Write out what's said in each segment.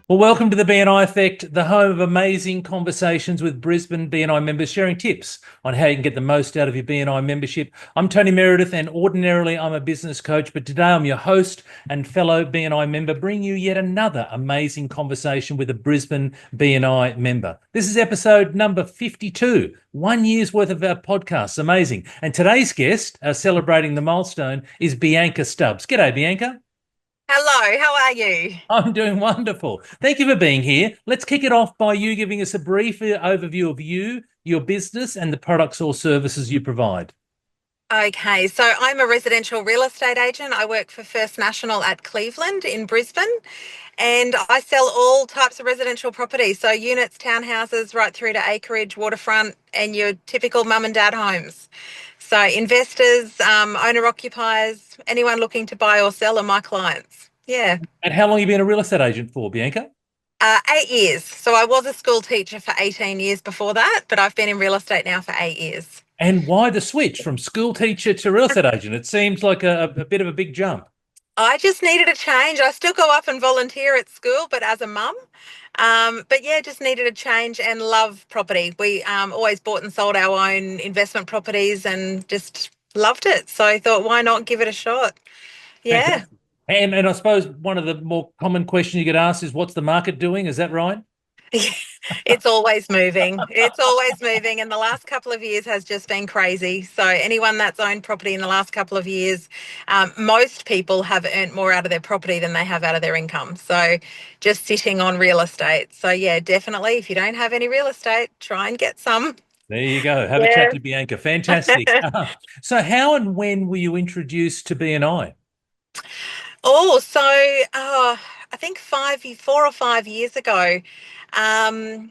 Well, welcome to the BNI Effect, the home of amazing conversations with Brisbane BNI members sharing tips on how you can get the most out of your BNI membership. I'm Tony Meredith, and ordinarily I'm a business coach, but today I'm your host and fellow BNI member, bringing you yet another amazing conversation with a Brisbane BNI member. This is episode number 52, 1 year's worth of our podcasts. Amazing. And today's guest, celebrating the milestone, is Bianca Stubbs. G'day, Bianca. Hello, how are you? I'm doing wonderful. Thank you for being here. Let's kick it off by you giving us a brief overview of you, your business, and the products or services you provide. Okay, so I'm a residential real estate agent. I work for First National at Cleveland in Brisbane, and I sell all types of residential property. So units, townhouses, right through to acreage, waterfront, and your typical mum and dad homes. So investors, owner occupiers, anyone looking to buy or sell are my clients. Yeah. And how long have you been a real estate agent for, Bianca? 8 years. So I was a school teacher for 18 years before that, but I've been in real estate now for 8 years. And why the switch from school teacher to real estate agent? It seems like a bit of a big jump. I just needed a change. I still go up and volunteer at school, but as a mum. But yeah, just needed a change and love property. We always bought and sold our own investment properties and just loved it. So I thought, why not give it a shot? Yeah. Fantastic. And I suppose one of the more common questions you get asked is, what's the market doing? Is that right? It's always moving. It's always moving. And the last couple of years has just been crazy. So anyone that's owned property in the last couple of years, most people have earned more out of their property than they have out of their income. So just sitting on real estate. So yeah, definitely. If you don't have any real estate, try and get some. There you go. Have a chat Yeah. to Bianca. Fantastic. So how and when were you introduced to BNI? Oh, so I think 4 or 5 years ago, um,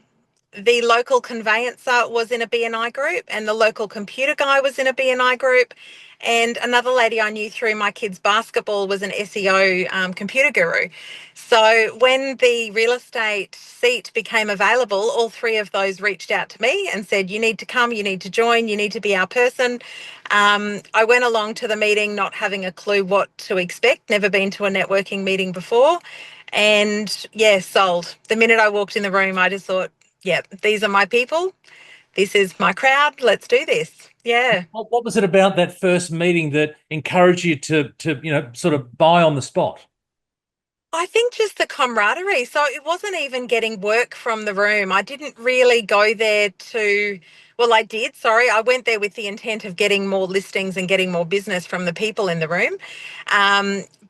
the local conveyancer was in a BNI group, and the local computer guy was in a BNI group, and another lady I knew through my kids' basketball was an SEO computer guru. So when the real estate seat became available, all three of those reached out to me and said, "You need to come, you need to join, you need to be our person." I went along to the meeting not having a clue what to expect, never been to a networking meeting before. And yeah, sold. The minute I walked in the room, I just thought, yeah, these are my people. This is my crowd. Let's do this. Yeah. What was it about that first meeting that encouraged you to sort of buy on the spot? I think just the camaraderie. So it wasn't even getting work from the room. I didn't really go there to, well, I did, sorry. I went there with the intent of getting more listings and getting more business from the people in the room.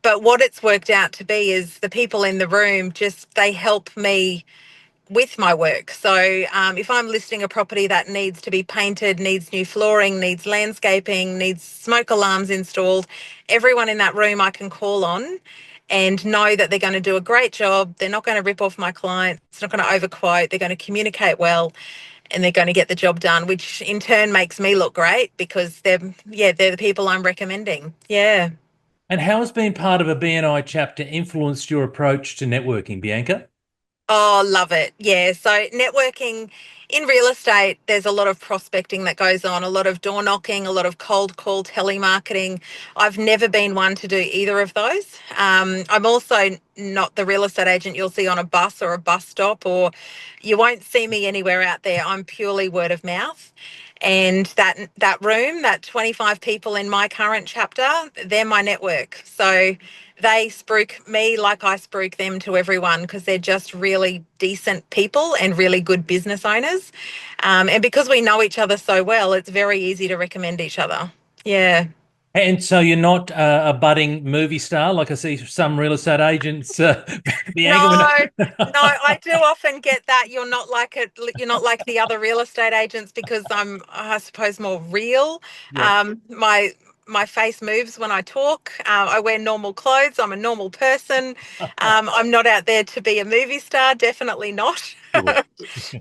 But what it's worked out to be is the people in the room just, they help me with my work. So if I'm listing a property that needs to be painted, needs new flooring, needs landscaping, needs smoke alarms installed, everyone in that room I can call on and know that they're going to do a great job. They're not going to rip off my client. It's not going to overquote. They're going to communicate well, and they're going to get the job done, which in turn makes me look great because they're the people I'm recommending. Yeah. And how has being part of a BNI chapter influenced your approach to networking, Bianca? Oh, love it. Yeah. So networking in real estate, there's a lot of prospecting that goes on, a lot of door knocking, a lot of cold call telemarketing. I've never been one to do either of those. I'm also not the real estate agent you'll see on a bus or a bus stop, or you won't see me anywhere out there. I'm purely word of mouth. And that room, that 25 people in my current chapter, they're my network. So they spruik me like I spruik them to everyone because they're just really decent people and really good business owners. And because we know each other so well, it's very easy to recommend each other. Yeah. And so you're not a budding movie star like I see some real estate agents, Bianca. No, no, I do often get that you're not like the other real estate agents because I'm, I suppose, more real. Yeah. My face moves when I talk. I wear normal clothes. I'm a normal person. I'm not out there to be a movie star. Definitely not. Good.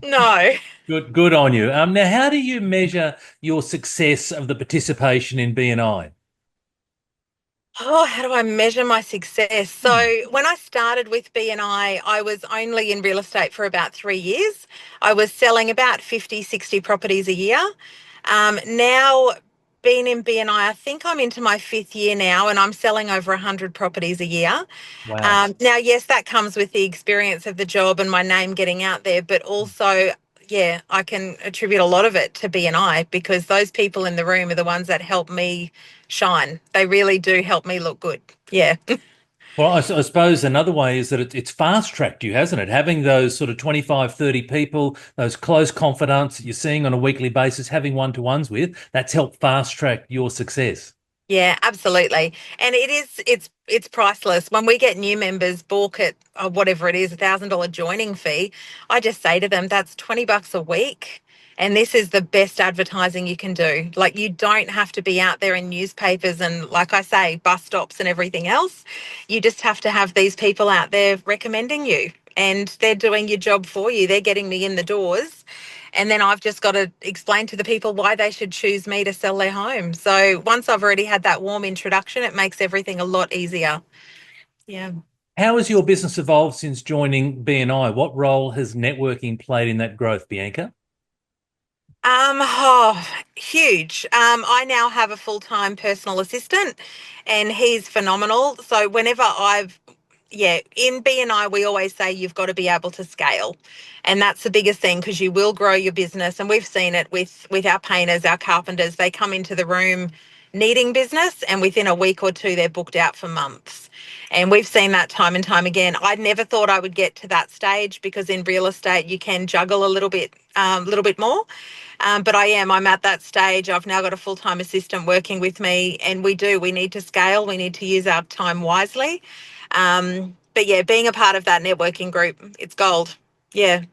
No. Good on you. Now, how do you measure your success of the participation in BNI? Oh, how do I measure my success? So when I started with BNI, I was only in real estate for about 3 years. I was selling about 50, 60 properties a year. Now been in BNI, I think I'm into my fifth year now, and I'm selling over 100 properties a year. Wow. Now, yes, that comes with the experience of the job and my name getting out there, but also, yeah, I can attribute a lot of it to BNI because those people in the room are the ones that help me shine. They really do help me look good. Yeah. Well, I suppose another way is that it's fast tracked you, hasn't it? Having those sort of 25, 30 people, those close confidants that you're seeing on a weekly basis, having one-to-ones with, that's helped fast track your success. Yeah, absolutely. And it's priceless. When we get new members balk at whatever it is, $1,000 joining fee, I just say to them, that's $20 a week. And this is the best advertising you can do. Like you don't have to be out there in newspapers and like I say, bus stops and everything else. You just have to have these people out there recommending you and they're doing your job for you. They're getting me in the doors. And then I've just got to explain to the people why they should choose me to sell their home. So once I've already had that warm introduction, it makes everything a lot easier. Yeah. How has your business evolved since joining BNI? What role has networking played in that growth, Bianca? Huge. I now have a full-time personal assistant and he's phenomenal. So in BNI, we always say you've got to be able to scale. And that's the biggest thing because you will grow your business. And we've seen it with our painters, our carpenters. They come into the room needing business and within a week or two, they're booked out for months. And we've seen that time and time again. I never thought I would get to that stage because in real estate, you can juggle a little bit more. But I'm at that stage. I've now got a full-time assistant working with me and we need to scale. We need to use our time wisely. But yeah, being a part of that networking group, it's gold. Yeah.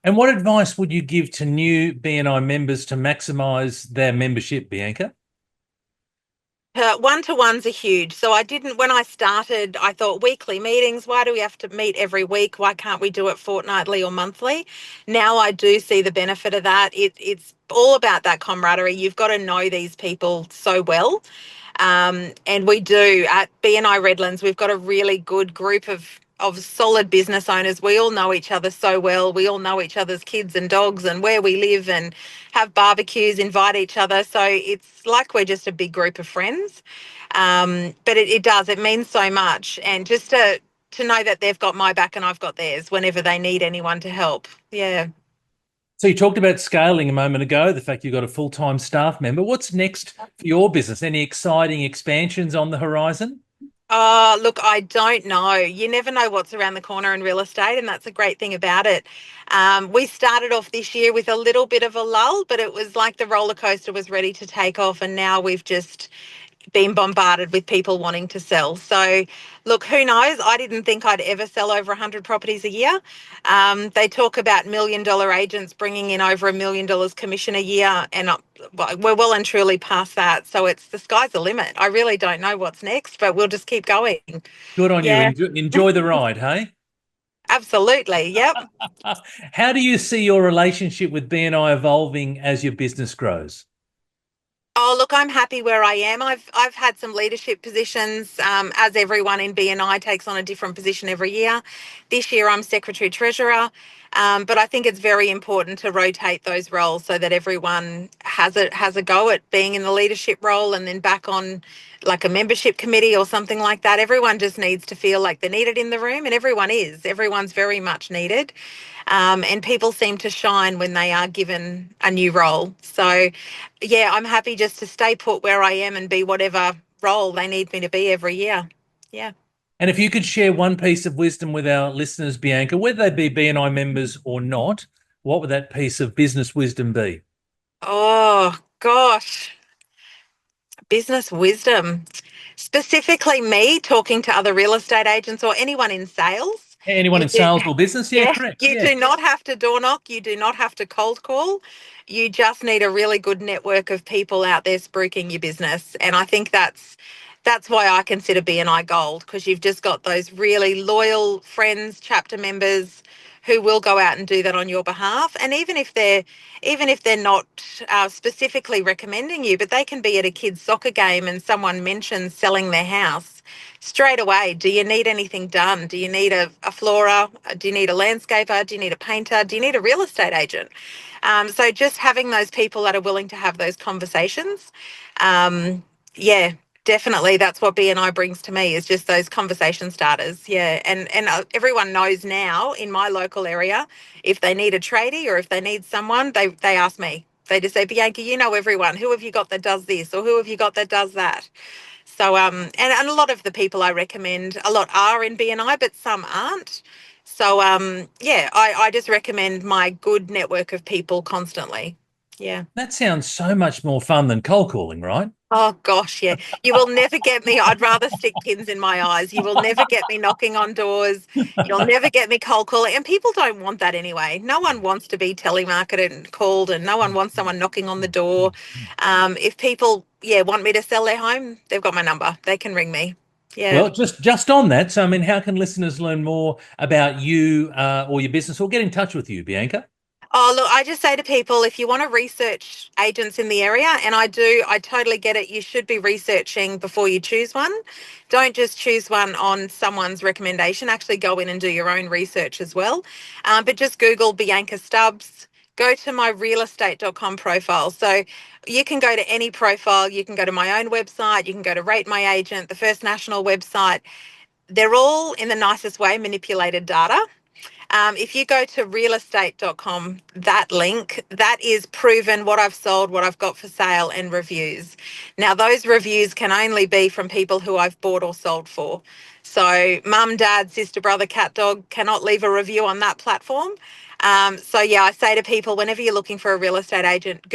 And what advice would you give to new BNI members to maximize their membership, Bianca? One-to-ones are huge. So when I started, I thought weekly meetings, why do we have to meet every week? Why can't we do it fortnightly or monthly? Now I do see the benefit of that. It's all about that camaraderie. You've got to know these people so well. And we do at BNI Redlands, we've got a really good group of solid business owners. We all know each other so well. We all know each other's kids and dogs and where we live and have barbecues, invite each other. So it's like we're just a big group of friends. But it means so much. And just to know that they've got my back and I've got theirs whenever they need anyone to help. Yeah. So you talked about scaling a moment ago, the fact you've got a full-time staff member. What's next for your business? Any exciting expansions on the horizon? Oh, look, I don't know. You never know what's around the corner in real estate, and that's a great thing about it. We started off this year with a little bit of a lull, but it was like the roller coaster was ready to take off, and now we've just been bombarded with people wanting to sell. So, look, who knows? I didn't think I'd ever sell over 100 properties a year. They talk about $1 million agents bringing in over $1 million commission a year, and we're well and truly past that. So it's the sky's the limit. I really don't know what's next, but we'll just keep going. Good on you. Yeah, Enjoy the ride, hey? absolutely. Yep. How do you see your relationship with BNI evolving as your business grows? Oh, look, I'm happy where I am. I've had some leadership positions, as everyone in BNI takes on a different position every year. This year, I'm secretary treasurer, but I think it's very important to rotate those roles so that everyone has a go at being in the leadership role and then back on like a membership committee or something like that. Everyone just needs to feel like they're needed in the room, and everyone is. Everyone's very much needed. And people seem to shine when they are given a new role. So, yeah, I'm happy just to stay put where I am and be whatever role they need me to be every year. Yeah. And if you could share one piece of wisdom with our listeners, Bianca, whether they be BNI members or not, what would that piece of business wisdom be? Oh, gosh. Business wisdom. Specifically, me talking to other real estate agents or anyone in sales. Anyone You in do, sales or business? Yeah, yeah, correct. you Yeah. do not have to door knock. You do not have to cold call. You just need a really good network of people out there spruiking your business. And I think that's why I consider BNI gold because you've just got those really loyal friends, chapter members who will go out and do that on your behalf. And even if they're not specifically recommending you, but they can be at a kid's soccer game and someone mentions selling their house straight away. Do you need anything done? Do you need a floorer? Do you need a landscaper? Do you need a painter? Do you need a real estate agent? So just having those people that are willing to have those conversations, yeah, definitely that's what BNI brings to me, is just those conversation starters. Yeah, and everyone knows now in my local area, if they need a tradie or if they need someone, they ask me. They just say, Bianca, you know everyone. Who have you got that does this, or who have you got that does that? So and a lot of the people I recommend, a lot are in BNI, but some aren't. So yeah, I just recommend my good network of people constantly. Yeah. That sounds so much more fun than cold calling, right? Oh gosh, yeah. You will never get me. I'd rather stick pins in my eyes. You will never get me knocking on doors. You'll never get me cold calling. And people don't want that anyway. No one wants to be telemarketed and called, and no one wants someone knocking on the door. If people, yeah, want me to sell their home, they've got my number. They can ring me. Yeah. Well, just on that, so I mean, how can listeners learn more about you or your business, or get in touch with you, Bianca? Oh, look, I just say to people, if you want to research agents in the area, and I do, I totally get it. You should be researching before you choose one. Don't just choose one on someone's recommendation. Actually go in and do your own research as well. But just Google Bianca Stubbs. Go to my realestate.com profile. So you can go to any profile. You can go to my own website. You can go to Rate My Agent, the First National website. They're all, in the nicest way, manipulated data. If you go to realestate.com, that link, that is proven what I've sold, what I've got for sale, and reviews. Now, those reviews can only be from people who I've bought or sold for. So mum, dad, sister, brother, cat, dog cannot leave a review on that platform. So yeah, I say to people, whenever you're looking for a real estate agent,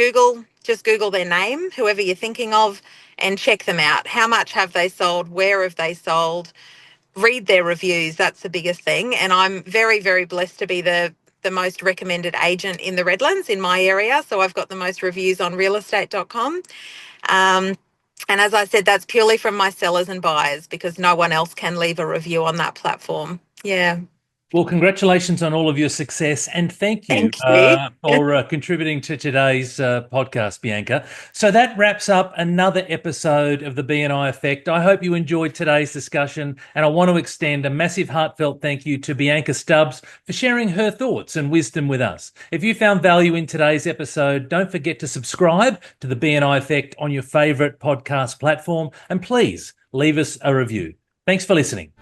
just Google their name, whoever you're thinking of, and check them out. How much have they sold? Where have they sold? Read their reviews. That's the biggest thing. And I'm very, very blessed to be the most recommended agent in the Redlands in my area. So I've got the most reviews on realestate.com. And as I said, that's purely from my sellers and buyers, because no one else can leave a review on that platform. Yeah. Well, congratulations on all of your success, and thank you Thank you. for contributing to today's podcast, Bianca. So that wraps up another episode of the BNI Effect. I hope you enjoyed today's discussion, and I want to extend a massive heartfelt thank you to Bianca Stubbs for sharing her thoughts and wisdom with us. If you found value in today's episode, don't forget to subscribe to the BNI Effect on your favourite podcast platform, and please leave us a review. Thanks for listening.